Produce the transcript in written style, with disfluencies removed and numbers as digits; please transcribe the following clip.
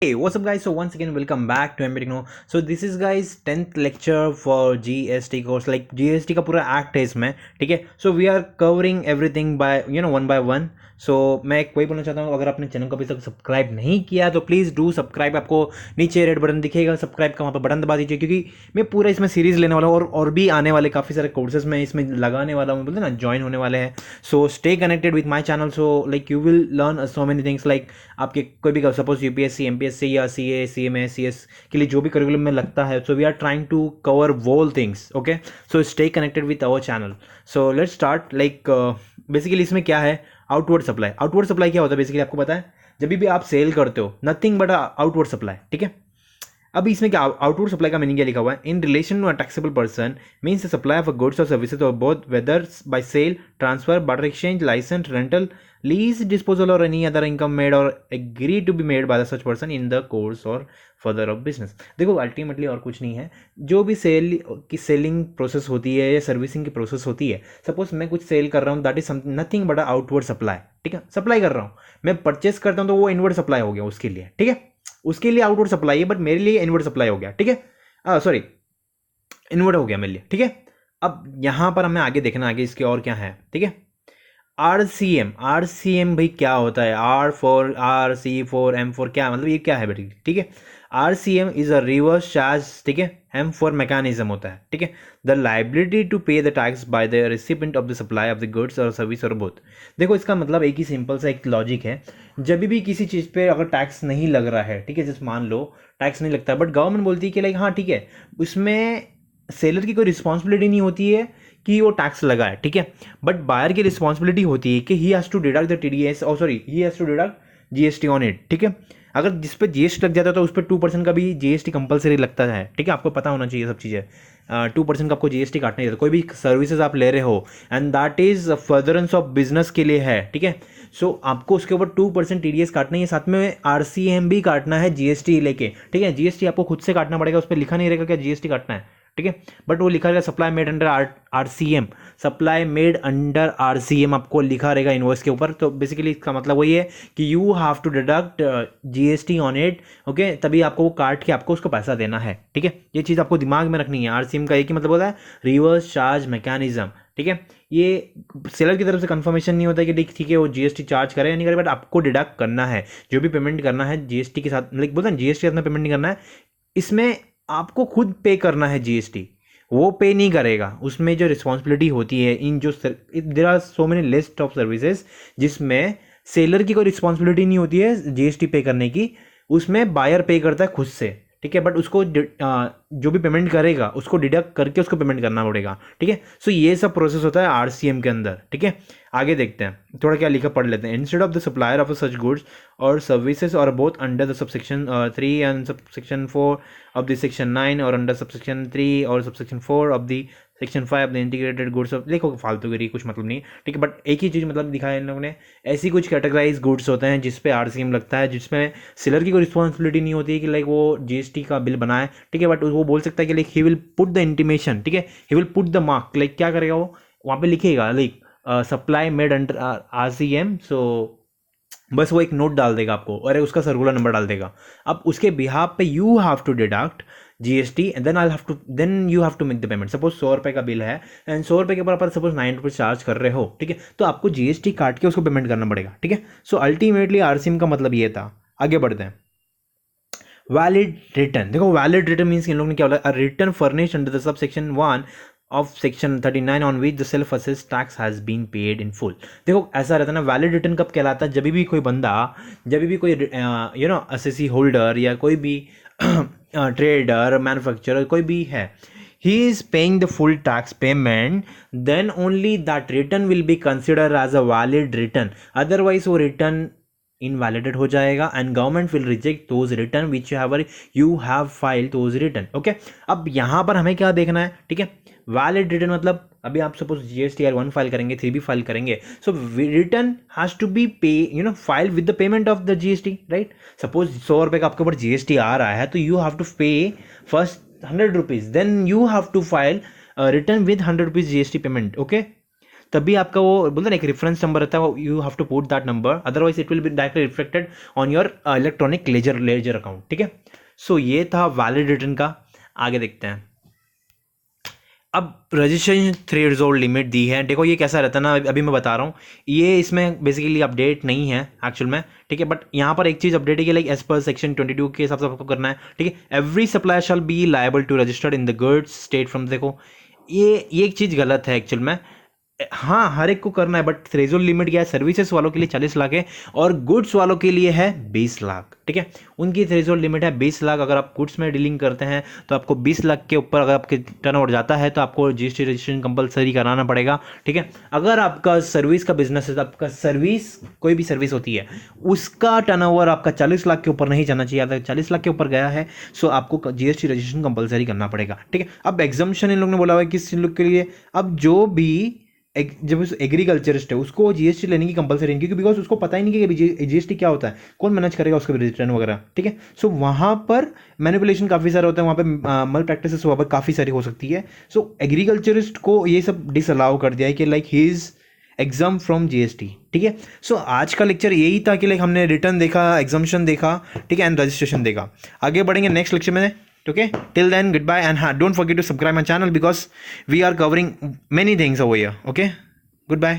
Hey, what's up guys? So once again welcome back to Techno. So this is guys 10th lecture for GST course. Like GST का पूरा act है इसमें, ठीक है. So we are covering everything by one by one. So मैं वही बोलना चाहता हूँ, अगर आपने चैनल को अभी तक सब्सक्राइब नहीं किया तो प्लीज़ डू सब्सक्राइब. आपको नीचे रेड बटन दिखेगा सब्सक्राइब का, वहाँ पर बटन दबा दीजिए, क्योंकि मैं पूरा इसमें सीरीज़ लेने वाला हूँ और भी आने वाले काफ़ी सारे कोर्सेज मैं इसमें लगाने वाला हूँ, बोलते ना ज्वाइन होने वाले हैं. So stay connected with my channel. So like you will learn so many things. Like आपके कोई भी सपोज यूपीएससी एमपीएससी या सीए सीएमए सीएस के लिए जो भी करिकुलम में लगता है, so we are trying to cover all things. Okay, so stay connected with our channel. So let's start. Like basically इसमें क्या है, आउटवर्ड सप्लाई. आउटवर्ड सप्लाई क्या होता है बेसिकली आपको पता है, जब भी आप सेल करते हो नथिंग बट आउटवर्ड सप्लाई, ठीक है. अभी इसमें क्या आउटवर्ड सप्लाई का मीनिंग क्या लिखा हुआ है, in relation to a taxable person means the supply of a goods और सर्विसेज और both whether by sale, transfer, barter exchange, licence, rental, lease, disposal और एनी अदर इनकम मेड और agree to be made by the such person in the course और further of business. देखो ultimately और कुछ नहीं है, जो भी सेल की सेलिंग प्रोसेस होती है या सर्विसिंग की प्रोसेस होती है, सपोज मैं कुछ सेल कर रहा हूँ, that is nothing but outward supply. ठीक है, सप्लाई कर रहा हूँ, मैं परचेस करता हूँ तो वो इनवर्ड सप्लाई हो गया उसके लिए. ठीक है, उसके लिए आउटवर्ड सप्लाई है बट मेरे लिए इनवर्ड सप्लाई हो गया. ठीक है, सॉरी इनवर्ड हो गया मेरे लिए. ठीक है, अब यहां पर हमें आगे देखना, आगे इसके और क्या है. ठीक है, आरसीएम. आरसीएम भाई क्या होता है, R4 क्या मतलब, ये क्या है बेटी. ठीक है, RCM is a reverse charge. ठीक है, M4 मैकेनिज्म होता है. ठीक है, द लाइबिलिटी टू पे the tax by the recipient of the supply of the goods और सर्विस और बोथ. देखो इसका मतलब एक ही सिंपल सा एक लॉजिक है, जब भी किसी चीज़ पे अगर टैक्स नहीं लग रहा है, ठीक है, जैसे मान लो टैक्स नहीं लगता है बट गवर्नमेंट बोलती है कि लाइक हाँ ठीक है, उसमें सेलर की कोई रिस्पॉन्सिबिलिटी नहीं होती है कि वो टैक्स लगाए. ठीक है, बट बायर की रिस्पॉन्सिबिलिटी होती है कि he has to deduct the TDS और sorry he has to deduct GST on it. ठीक है, अगर जिस पे जीएसटी लग जाता है तो उस पर 2% का भी जीएसटी कंपलसरी लगता है. ठीक है, आपको पता होना चाहिए सब चीज़ें. 2% का आपको जीएसटी काटना ही, कोई भी सर्विसेज आप ले रहे हो and that is furtherance of business के लिए है. ठीक है, सो आपको उसके ऊपर 2% टीडीएस काटना ही है, साथ में आरसीएम भी काटना है जीएसटी लेके. ठीक है, जीएसटी आपको खुद से काटना पड़ेगा, उस पर लिखा नहीं रहेगा क्या जीएसटी काटना है. ठीक है, बट वो लिखा रहेगा supply made under RCM. Supply made under RCM आपको लिखा रहेगा इनवॉइस के ऊपर. तो बेसिकली इसका मतलब वही है कि you have to deduct GST on it. Okay, तभी आपको वो काट के आपको उसको पैसा देना है. ठीक है, ये चीज़ आपको दिमाग में रखनी है. आरसीएम का एक ही मतलब होता है, रिवर्स चार्ज मैकेनिज्म. ठीक है, ये सेलर की तरफ से कंफर्मेशन नहीं होता है कि ठीक है वो जीएसटी चार्ज करे या नहीं करे, बट आपको डिडक्ट करना है जो भी पेमेंट करना है जीएसटी के साथ. लाइक बोलते हैं जीएसटी के साथ में पेमेंट नहीं करना है, इसमें आपको खुद पे करना है जीएसटी, वो पे नहीं करेगा. उसमें जो रिस्पॉन्सिबिलिटी होती है इन जो there are so many list of services जिसमें सेलर की कोई रिस्पॉन्सिबिलिटी नहीं होती है जीएसटी पे करने की, उसमें बायर पे करता है खुद से. ठीक है, बट उसको जो भी पेमेंट करेगा उसको डिडक्ट करके उसको पेमेंट करना पड़ेगा. ठीक है, सो ये सब प्रोसेस होता है आरसीएम के अंदर. ठीक है, आगे देखते हैं थोड़ा क्या लिखा, पढ़ लेते हैं. Instead of the supplier of such goods और सर्विसेज और both under the subsection 3 and subsection 4 of the section 9 और अंडर सबसेक्शन 3 और subsection 4 of the section 5 of the integrated goods of, देखो फालतू गिरी कुछ मतलब नहीं. ठीक है, बट एक ही चीज़ मतलब दिखाया इन लोगों ने, ऐसी कुछ कैटेगराइज गुड्स होते हैं जिस पे आरसीएम लगता है, जिसमें सेलर की कोई रिस्पॉन्सिबिलिटी नहीं होती है कि लाइक वो जीएसटी का बिल बनाए. ठीक है, बट वो बोल सकता है कि like he will put the intimation. ठीक है, he will put the mark. Like क्या करेगा वो, वहाँ पे लिखेगा like supply made under RCM. So बस वो एक नोट डाल देगा आपको और उसका सर्कुलर नंबर डाल देगा. अब उसके बिहाफ पे you have to deduct GST and then you have to make the payment. Suppose 100 रुपये का बिल है एंड 100 रुपये के ऊपर आप सपोज 9 रुपये चार्ज कर रहे हो. ठीक है, तो आपको जीएसटी काट के उसको पेमेंट करना पड़ेगा. ठीक है, सो अल्टीमेटली आरसीएम का मतलब ये था. आगे बढ़ते हैं. Valid return. देखो वैलिड रिटर्न मीन्स इन लोगों ने क्या बोला, return furnished under the sub section 1 of section 39 on which the self assess tax has been paid in full. देखो ऐसा रहता है ना, वैलिड रिटर्न कब कहलाता है, जब भी कोई बंदा, जब भी कोई असेसी होल्डर या कोई भी ट्रेडर मैन्युफैक्चरर कोई भी है, he is paying the full tax payment, then only that return will be considered as a valid return. Otherwise वो return इनवैलिडेट हो जाएगा and government will reject those return which you have file those return. Okay, अब यहाँ पर हमें क्या देखना है. ठीक है, वैलिड रिटर्न मतलब अभी आप सपोज जीएसटी R1 फाइल करेंगे, 3B फाइल करेंगे, सो रिटर्न हैज टू बी पे file with the payment of the GST. Right, suppose 100 रुपये का आपके ऊपर जीएसटी आ रहा है तो you have to pay first 100 rupees, then you have to file return with 100 rupees GST payment. Okay, तभी आपका वो बोलते ना एक रेफरेंस नंबर रहता है, you have to put that number, otherwise it will be directly reflected on your electronic ledger account, ठीक है। सो ये था वैलिड रिटर्न का। आगे देखते हैं। अब रजिस्ट्रेशन थ्रेशोल्ड लिमिट दी है, देखो ये कैसा रहता है ना, अभी मैं बता रहा हूँ, ये इसमें बेसिकली अपडेट नहीं है एक्चुअल में, ठीक है, बट यहाँ पर एक चीज़ अपडेट है कि लाइक एज पर सेक्शन 22 के हिसाब से आपको करना है, ठीक है। Every supplier shall be liable to registered in the goods state from, देखो ये एक चीज़ गलत है एक्चुअल में। हाँ, हर एक को करना है, बट थ्रेशोल्ड लिमिट क्या है, सर्विसेज वालों के लिए 40 लाख है और गुड्स वालों के लिए है 20 लाख, ठीक है। उनकी थ्रेशोल्ड लिमिट है 20 लाख। अगर आप गुड्स में डीलिंग करते हैं तो आपको 20 लाख के ऊपर अगर आपके टर्नओवर जाता है तो आपको जीएसटी रजिस्ट्रेशन कंपलसरी कराना पड़ेगा, ठीक है। अगर आपका सर्विस का बिजनेस है, आपका सर्विस कोई भी सर्विस होती है, उसका टर्नओवर आपका 40 लाख के ऊपर नहीं जाना चाहिए, अगर 40 लाख के ऊपर गया है सो आपको जीएसटी रजिस्ट्रेशन कंपलसरी करना पड़ेगा, ठीक है। अब एग्जम्पशन इन लोगों ने बोला हुआ है किस लोग के लिए, अब जो भी जब उस एग्रीकल्चरिस्ट है उसको जीएसटी लेने की कंपलसरी है, क्योंकि बिकॉज उसको पता ही नहीं कि जीएसटी क्या होता है, कौन मैनेज करेगा उसका रिटर्न वगैरह, ठीक है। सो वहाँ पर मैनिपुलेशन काफ़ी सारे होते हैं, वहाँ पे मल प्रैक्टिसेस वहाँ पर काफ़ी सारी हो सकती है। सो एग्रीकल्चरिस्ट को ये सब डिसअलाउ कर दिया है कि like he is exam from GST, ठीक है। सो आज का लेक्चर यही था कि लाइक हमने रिटर्न देखा, एग्जाम्शन देखा, ठीक है, एंड रजिस्ट्रेशन देखा। आगे बढ़ेंगे नेक्स्ट लेक्चर में, okay, till then goodbye, and don't forget to subscribe my channel because we are covering many things over here, okay, goodbye.